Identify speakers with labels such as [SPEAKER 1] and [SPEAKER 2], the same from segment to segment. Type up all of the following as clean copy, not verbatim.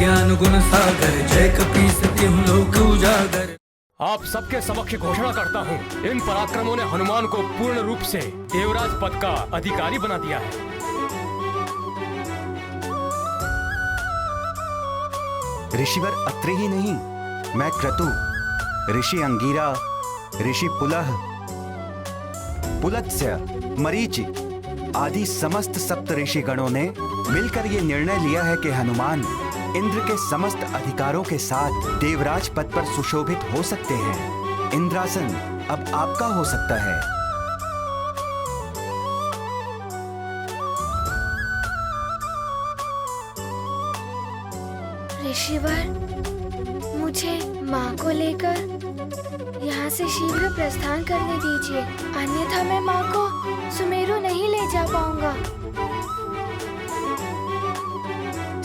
[SPEAKER 1] ज्ञान गुण सागर, जय कपीस तिहुँ लोक उजागर।
[SPEAKER 2] आप सबके समक्ष घोषणा करता हूँ, इन पराक्रमों ने हनुमान को पूर्ण रूप से देवराज पद का अधिकारी बना दिया है।
[SPEAKER 3] ऋषिवर अत्रि ही नहीं, मैं क्रतु, ऋषि अंगीरा, ऋषि पुलह, पुलत्स्य, मरीचि आदि समस्त सप्त ऋषि गणों ने मिलकर ये निर्णय लिया है कि हनुमान इंद्र के समस्त अधिकारों के साथ देवराज पद पर सुशोभित हो सकते हैं। इंद्रासन अब आपका हो सकता है।
[SPEAKER 4] ऋषिवर, मुझे माँ को लेकर यहाँ से शीघ्र प्रस्थान करने दीजिए, अन्यथा मैं माँ को सुमेरु नहीं ले जा पाऊंगा।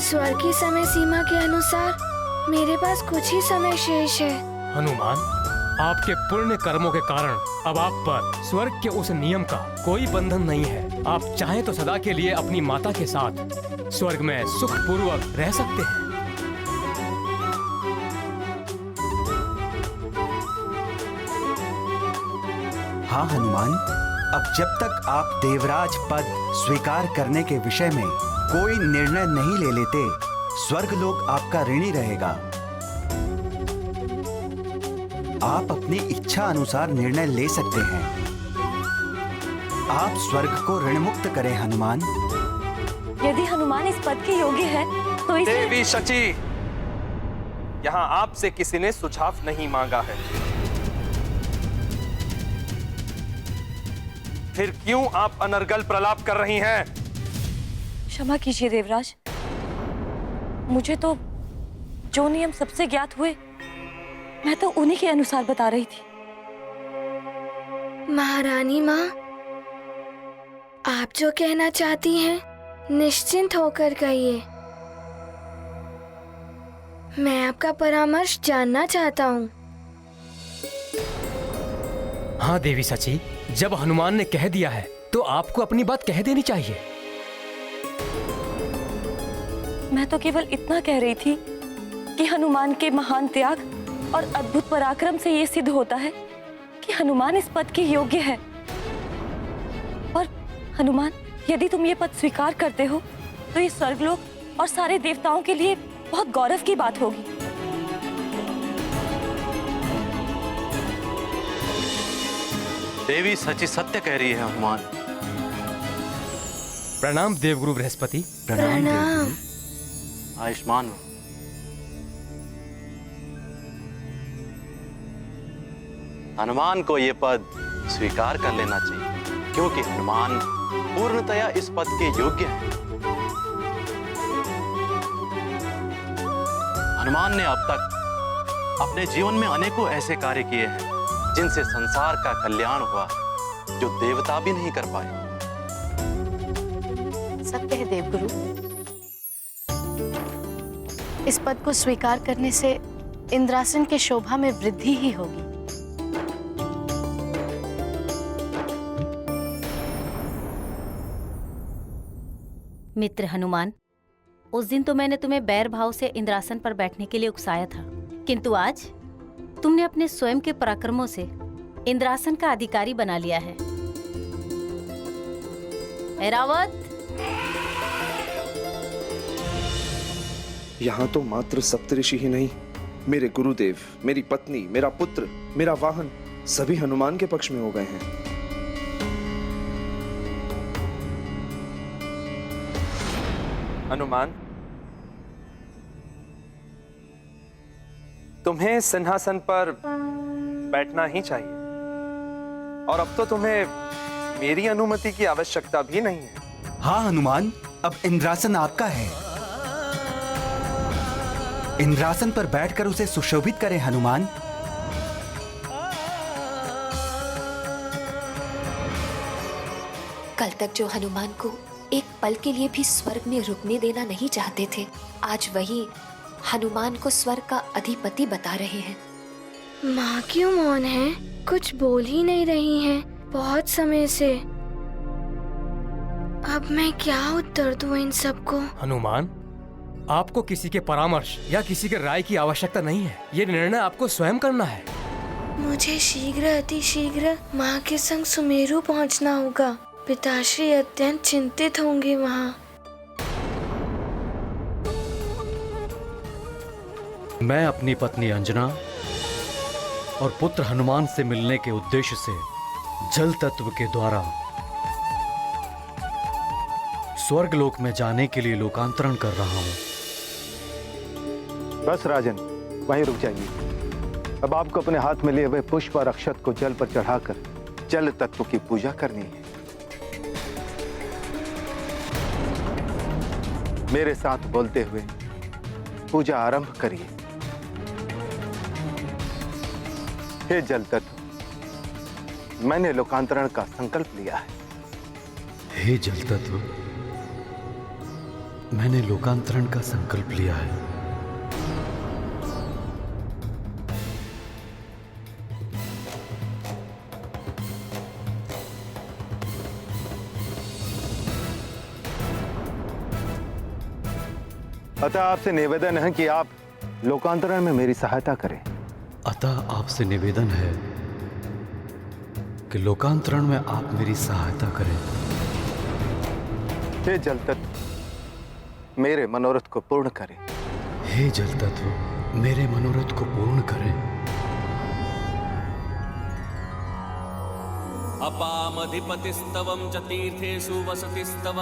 [SPEAKER 4] स्वर्ग की समय सीमा के अनुसार मेरे पास कुछ ही समय शेष है।
[SPEAKER 2] हनुमान, आपके पुण्य कर्मों के कारण अब आप पर स्वर्ग के उस नियम का कोई बंधन नहीं है। आप चाहें तो सदा के लिए अपनी माता के साथ स्वर्ग में सुखपूर्वक रह सकते हैं।
[SPEAKER 3] हाँ हनुमान, अब जब तक आप देवराज पद स्वीकार करने के विषय में कोई निर्णय नहीं ले लेते, स्वर्ग लोक आपका ऋणी रहेगा। आप अपनी इच्छा अनुसार निर्णय ले सकते हैं। आप स्वर्ग को ऋण मुक्त करें हनुमान।
[SPEAKER 5] यदि हनुमान इस पद के योग्य है तो इसे...
[SPEAKER 6] देवी शची, यहाँ आपसे किसी ने सुझाव नहीं मांगा है, फिर क्यों आप अनर्गल प्रलाप कर रही हैं?
[SPEAKER 5] क्षमा कीजिए देवराज, मुझे तो जो नियम सबसे ज्ञात हुए मैं तो उन्हीं के अनुसार बता रही थी।
[SPEAKER 4] महारानी माँ, आप जो कहना चाहती हैं निश्चिंत होकर कहिए। मैं आपका परामर्श जानना चाहता हूँ।
[SPEAKER 2] हाँ देवी सची, जब हनुमान ने कह दिया है तो आपको अपनी बात कह देनी चाहिए।
[SPEAKER 5] मैं तो केवल इतना कह रही थी कि हनुमान के महान त्याग और अद्भुत पराक्रम से ये सिद्ध होता है कि हनुमान इस पद के योग्य है। और हनुमान, यदि तुम ये पद स्वीकार करते हो तो ये स्वर्गलोक और सारे देवताओं के लिए बहुत गौरव की बात होगी।
[SPEAKER 7] देवी सची सत्य कह रही है हनुमान।
[SPEAKER 2] प्रणाम देवगुरु बृहस्पति।
[SPEAKER 4] प्रणाम।
[SPEAKER 7] आयुष्मान हो। हनुमान को ये पद स्वीकार कर लेना चाहिए, क्योंकि हनुमान पूर्णतया इस पद के योग्य हैं। हनुमान ने अब तक अपने जीवन में अनेकों ऐसे कार्य किए हैं जिनसे संसार का कल्याण हुआ, जो देवता भी नहीं कर पाए।
[SPEAKER 8] सत्य है देवगुरु, इस पद को स्वीकार करने से इंद्रासन के शोभा में वृद्धि ही होगी।
[SPEAKER 9] मित्र हनुमान, उस दिन तो मैंने तुम्हें बैर भाव से इंद्रासन पर बैठने के लिए उकसाया था, किंतु आज तुमने अपने स्वयं के पराक्रमों से इंद्रासन का अधिकारी बना लिया है। ऐरावत,
[SPEAKER 10] यहाँ तो मात्र सप्तऋषि ही नहीं, मेरे गुरुदेव, मेरी पत्नी, मेरा पुत्र, मेरा वाहन सभी हनुमान के पक्ष में हो गए हैं।
[SPEAKER 6] हनुमान, तुम्हें सिंहासन पर बैठना ही चाहिए, और अब तो तुम्हें मेरी अनुमति की आवश्यकता भी नहीं है।
[SPEAKER 3] हाँ हनुमान, अब इंद्रासन आपका है। इंद्रासन पर बैठकर उसे सुशोभित करें हनुमान।
[SPEAKER 11] कल तक जो हनुमान को एक पल के लिए भी स्वर्ग में रुकने देना नहीं चाहते थे, आज वही हनुमान को स्वर्ग का अधिपति बता रहे हैं।
[SPEAKER 4] माँ क्यों मौन है? कुछ बोल ही नहीं रही हैं बहुत समय से। अब मैं क्या उत्तर दूं इन सबको?
[SPEAKER 2] हनुमान, आपको किसी के परामर्श या किसी के राय की आवश्यकता नहीं है। ये निर्णय आपको स्वयं करना है।
[SPEAKER 4] मुझे शीघ्र अतिशीघ्र माँ के संग सुमेरु पहुँचना होगा। पिताश्री अत्यंत चिंतित होंगे वहाँ।
[SPEAKER 12] मैं अपनी पत्नी अंजना और पुत्र हनुमान से मिलने के उद्देश्य से जल तत्व के द्वारा स्वर्गलोक में जाने के लिए लोकांतरण कर रहा हूं।
[SPEAKER 13] बस राजन, वहीं रुक जाइए। अब आपको अपने हाथ में लिए हुए पुष्प और अक्षत को जल पर चढ़ाकर जल तत्व की पूजा करनी है। मेरे साथ बोलते हुए पूजा आरंभ करिए। हे जल तत्व, मैंने लोकांतरण का संकल्प लिया है।
[SPEAKER 12] हे जल तत्व, मैंने लोकांतरण का संकल्प लिया है।
[SPEAKER 13] अतः आपसे निवेदन है कि आप लोकांतरण में मेरी सहायता करें।
[SPEAKER 12] अतः आपसे निवेदन है कि लोकांतरण में आप मेरी सहायता करें।
[SPEAKER 13] हे जल तत्व, मेरे मनोरथ को पूर्ण करें।
[SPEAKER 12] हे जल तत्व, मेरे मनोरथ को पूर्ण करें।
[SPEAKER 1] अपामधिपतिस्तवं च तीर्थेषु वसतिस्तव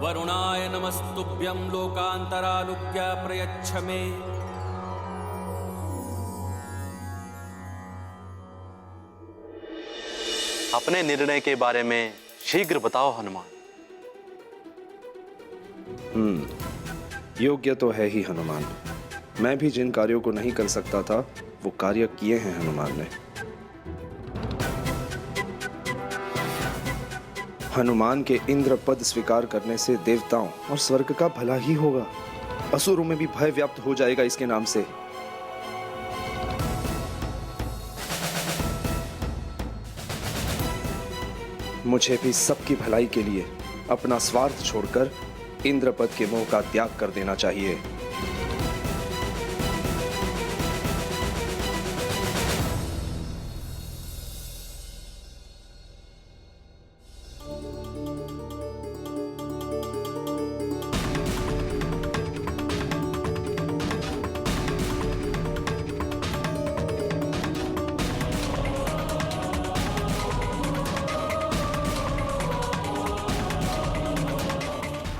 [SPEAKER 1] वरुणाय नमस्तुभ्यं लोकान्तरानुज्ञा प्रयच्छ मे।
[SPEAKER 7] अपने निर्णय के बारे में शीघ्र बताओ हनुमान।
[SPEAKER 10] योग्य तो है ही हनुमान। मैं भी जिन कार्यों को नहीं कर सकता था वो कार्य किए हैं हनुमान ने। हनुमान के इंद्र पद स्वीकार करने से देवताओं और स्वर्ग का भला ही होगा। असुरों में भी भय व्याप्त हो जाएगा इसके नाम से। मुझे भी सबकी भलाई के लिए अपना स्वार्थ छोड़कर इंद्र पद के मोह का त्याग कर देना चाहिए।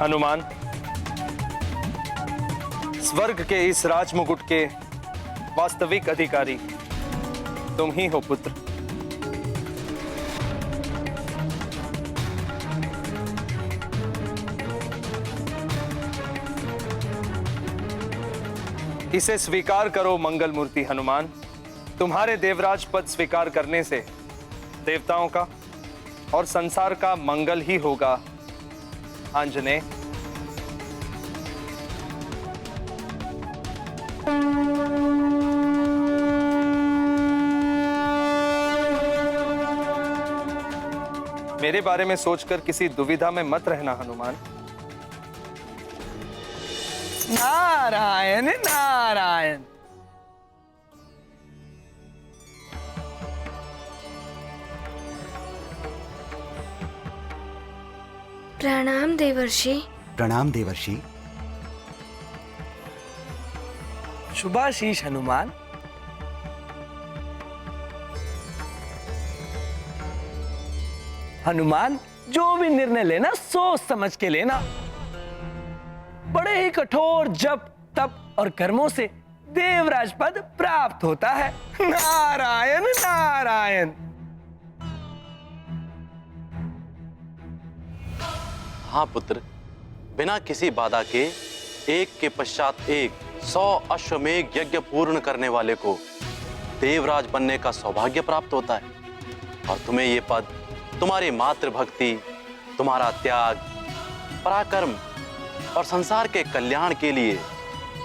[SPEAKER 6] हनुमान, स्वर्ग के इस राजमुकुट के वास्तविक अधिकारी तुम ही हो पुत्र। इसे स्वीकार करो मंगल मूर्ति हनुमान। तुम्हारे देवराज पद स्वीकार करने से देवताओं का और संसार का मंगल ही होगा। आंजनेय, मेरे बारे में सोचकर किसी दुविधा में मत रहना हनुमान।
[SPEAKER 1] नारायण नारायण।
[SPEAKER 4] प्रणाम देवर्षि।
[SPEAKER 3] प्रणाम देवर्षि।
[SPEAKER 1] शुभाशीष हनुमान। हनुमान, जो भी निर्णय लेना सोच समझ के लेना। बड़े ही कठोर जप तप और कर्मों से देवराज पद प्राप्त होता है। नारायण नारायण।
[SPEAKER 7] हाँ पुत्र, बिना किसी बाधा के एक के पश्चात एक 100 अश्वमेघ यज्ञ पूर्ण करने वाले को देवराज बनने का सौभाग्य प्राप्त होता है। और तुम्हें ये पद तुम्हारी मातृभक्ति, तुम्हारा त्याग, पराक्रम और संसार के कल्याण के लिए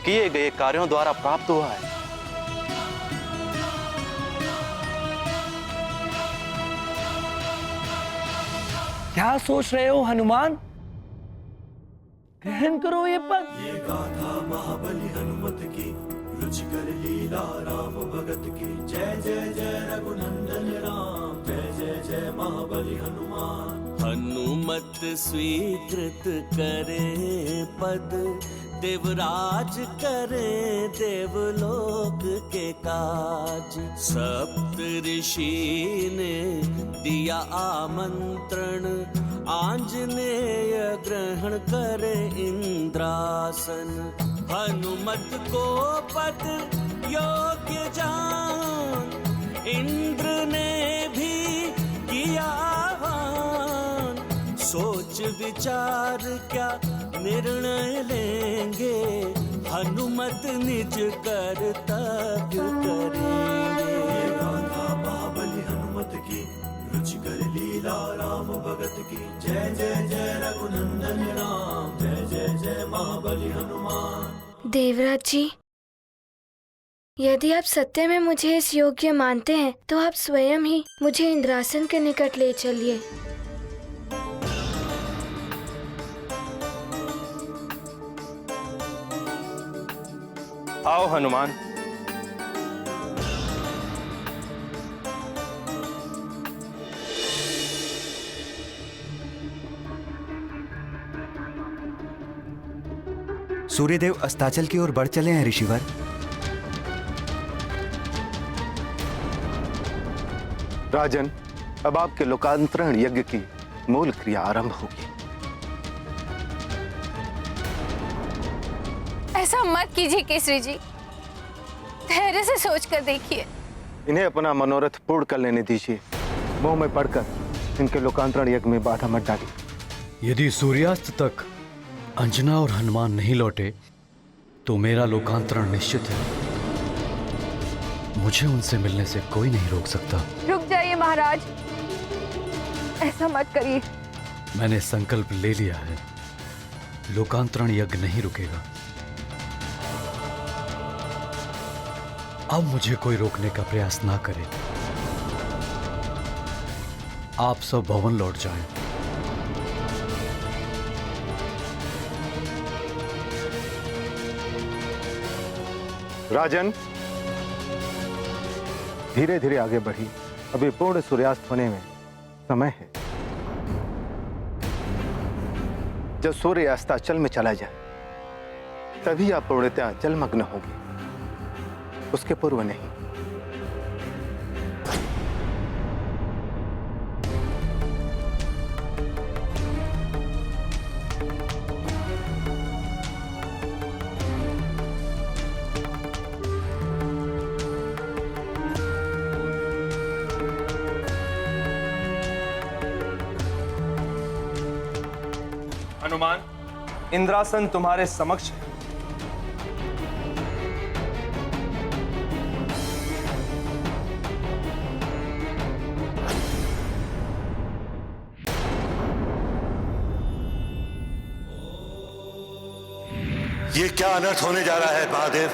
[SPEAKER 7] किए गए कार्यों द्वारा प्राप्त हुआ है।
[SPEAKER 1] क्या सोच रहे हो हनुमान? ग्रहण करो ये पद।
[SPEAKER 14] ये गाथा महाबली हनुमत की, रुचिकर लीला राम भगत की। जय जय जय रघुनंदन राम, जय जय जय महाबली हनुमान। हनुमत स्वीकृत करे पद, देवराज करे देवलोक के काज। सप्त ऋषि ने दिया आमंत्रण, आंजनेय ग्रहण करे इंद्रासन। हनुमत को पद योग्य जान, इंद्र ने भी किया आह्वान। सोच विचार क्या निर्णय लेंगे, हनुमत निज कर्तव्य करेंगे। गाथा महाबली हनुमत की, रुचिकर लीला राम भगत की। जय जय जय रघुनंदन राम, जय जय जय महाबली हनुमान।
[SPEAKER 4] देवराज जी, यदि आप सत्य में मुझे इस योग्य मानते हैं तो आप स्वयं ही मुझे इंद्रासन के निकट ले चलिए।
[SPEAKER 6] आओ हनुमान।
[SPEAKER 3] सूर्यदेव अस्ताचल की ओर बढ़ चले हैं ऋषिवर।
[SPEAKER 13] राजन, अब आपके लोकांतरण यज्ञ की मूल क्रिया आरंभ होगी।
[SPEAKER 15] ऐसा मत कीजिए केसरी जी, धैर्य से सोच कर देखिए।
[SPEAKER 13] इन्हें अपना मनोरथ पूर्ण कर लेने दीजिए। मोह में पड़कर इनके लोकांतरण यज्ञ में बाधा मत डालिए।
[SPEAKER 12] यदि सूर्यास्त तक अंजना और हनुमान नहीं लौटे तो मेरा लोकांतरण निश्चित है। मुझे उनसे मिलने से कोई नहीं रोक सकता।
[SPEAKER 15] रुक जाइए महाराज, ऐसा मत करिए।
[SPEAKER 12] मैंने संकल्प ले लिया है, लोकांतरण यज्ञ नहीं रुकेगा। अब मुझे कोई रोकने का प्रयास ना करे। आप सब भवन लौट जाएं।
[SPEAKER 13] राजन, धीरे धीरे आगे बढ़ी। अभी पूर्ण सूर्यास्त होने में समय है। जब सूर्य अस्ताचल में चला जाए तभी आप पूर्णतः जलमग्न होंगे, उसके पूर्व नहीं।
[SPEAKER 6] हनुमान, इंद्रासन तुम्हारे समक्ष है।
[SPEAKER 14] ये क्या अनर्थ होने जा रहा है महादेव?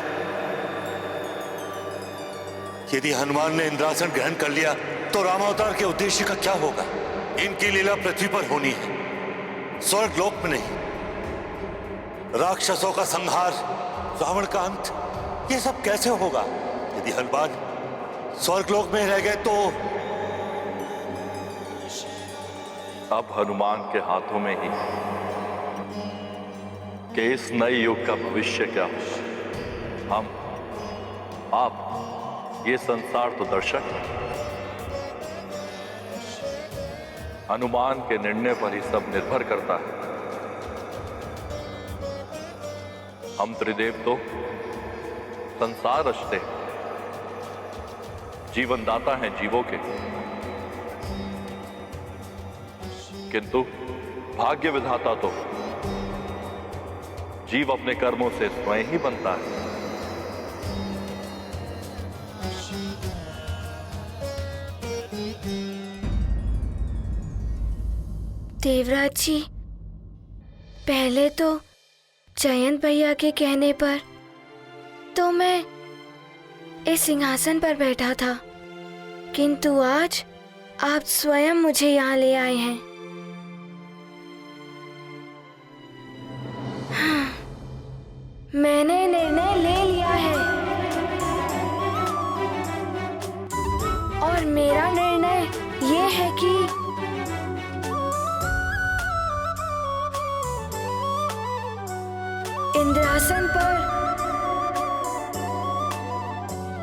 [SPEAKER 14] यदि हनुमान ने इंद्रासन ग्रहण कर लिया तो रामावतार के उद्देश्य का क्या होगा? इनकी लीला पृथ्वी पर होनी है, स्वर्ग लोक में नहीं। राक्षसों का संहार, रावण का अंत, ये सब कैसे होगा? यदि हनुमान स्वर्ग लोक में रह गए तो
[SPEAKER 16] अब हनुमान के हाथों में ही कि इस नए युग का भविष्य क्या हो। हम, आप, ये संसार तो दर्शक है। हनुमान के निर्णय पर ही सब निर्भर करता है। हम त्रिदेव तो संसार रचते हैं, जीवनदाता हैं जीवों के, किंतु भाग्य विधाता तो जीव अपने कर्मों से स्वयं ही बनता है।
[SPEAKER 4] देवराज जी, पहले तो जयंत भैया के कहने पर तो मैं इस सिंहासन पर बैठा था, किंतु आज आप स्वयं मुझे यहाँ ले आए हैं। मैंने निर्णय ले लिया है और मेरा निर्णय ये है कि इंद्रासन पर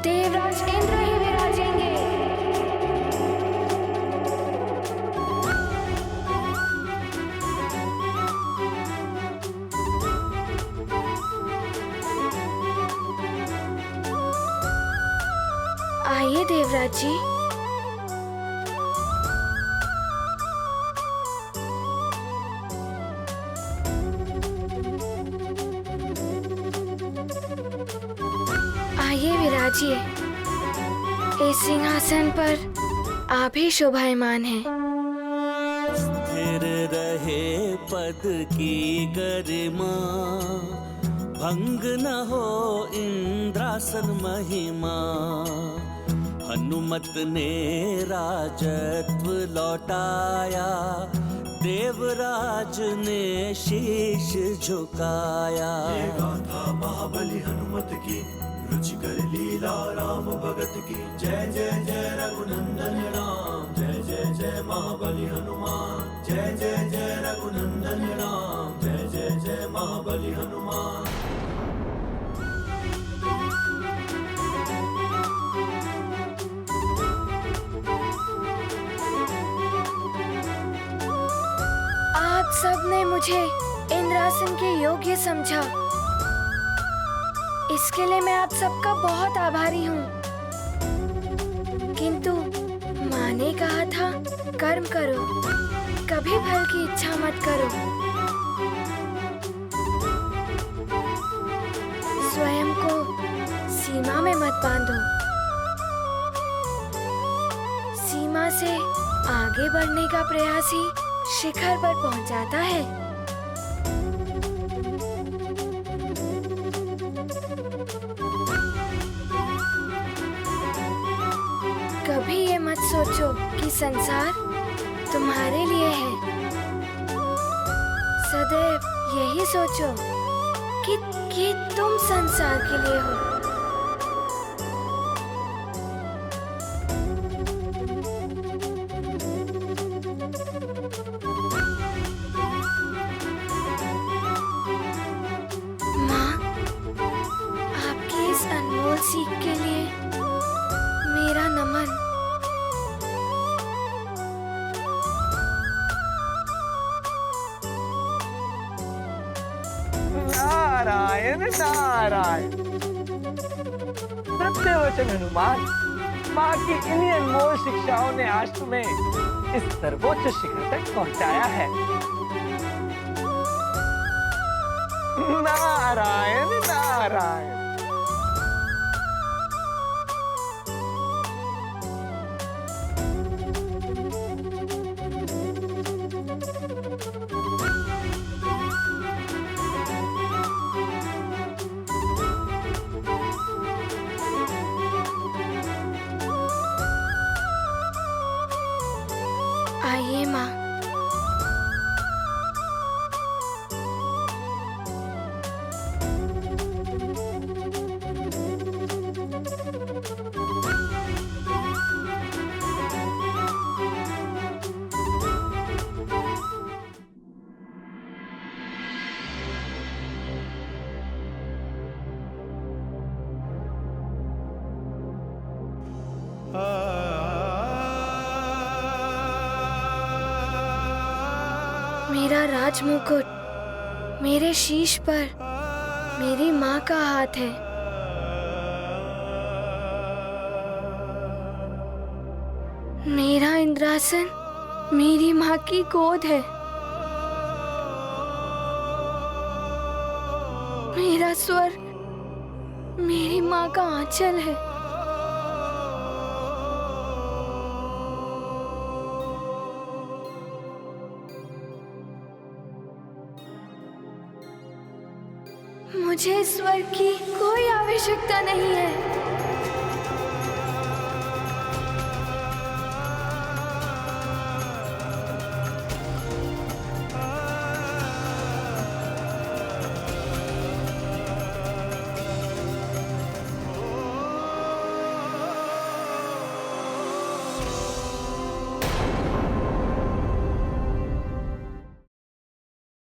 [SPEAKER 4] देवराज इंद्र ही विराजेंगे। आइए देवराज जी। आइए विराजिए। इस सिंहासन पर आप ही शोभायमान हैं।
[SPEAKER 17] स्थिर रहे पद की गरिमा, भंग न हो इंद्रासन महिमा। हनुमत ने राजत्व लौटाया, देवराज ने शीश झुकाया।
[SPEAKER 18] ये गाथा महाबली हनुमत की, रुचिकर लीला राम भगत की। जय जय जय रघुनंदन राम, जय जय जय महाबली हनुमान। जय जय जय रघुनंदन राम, जय जय जय महाबली हनुमान।
[SPEAKER 4] आप सबने मुझे इंद्रासन के योग्य समझा, इसके लिए मैं आप सबका बहुत आभारी हूँ। किंतु माँ ने कहा था कर्म करो, कभी फल की इच्छा मत करो। स्वयं को सीमा में मत बांधो। सीमा से आगे बढ़ने का प्रयास ही शिखर पर पहुंचाता है। कभी ये मत सोचो कि संसार तुम्हारे लिए है। सदैव यही सोचो कि तुम संसार के लिए हो। माँ, आपकी इस अनमोल सीख के लिए मेरा नमन।
[SPEAKER 1] नारायण नारायण। सत्य वचन हनुमान, माँ की इन्हीं अनमोल शिक्षाओं ने आज तुम्हें इस सर्वोच्च शिखर तक पहुंचाया है। नारायण नारायण।
[SPEAKER 4] आइए माँ। मेरा राजमुकुट मेरे शीश पर मेरी माँ का हाथ है। मेरा इंद्रासन मेरी माँ की गोद है। मेरा स्वर्ग मेरी माँ का आंचल है। मुझे स्वर्ग की कोई आवश्यकता नहीं है।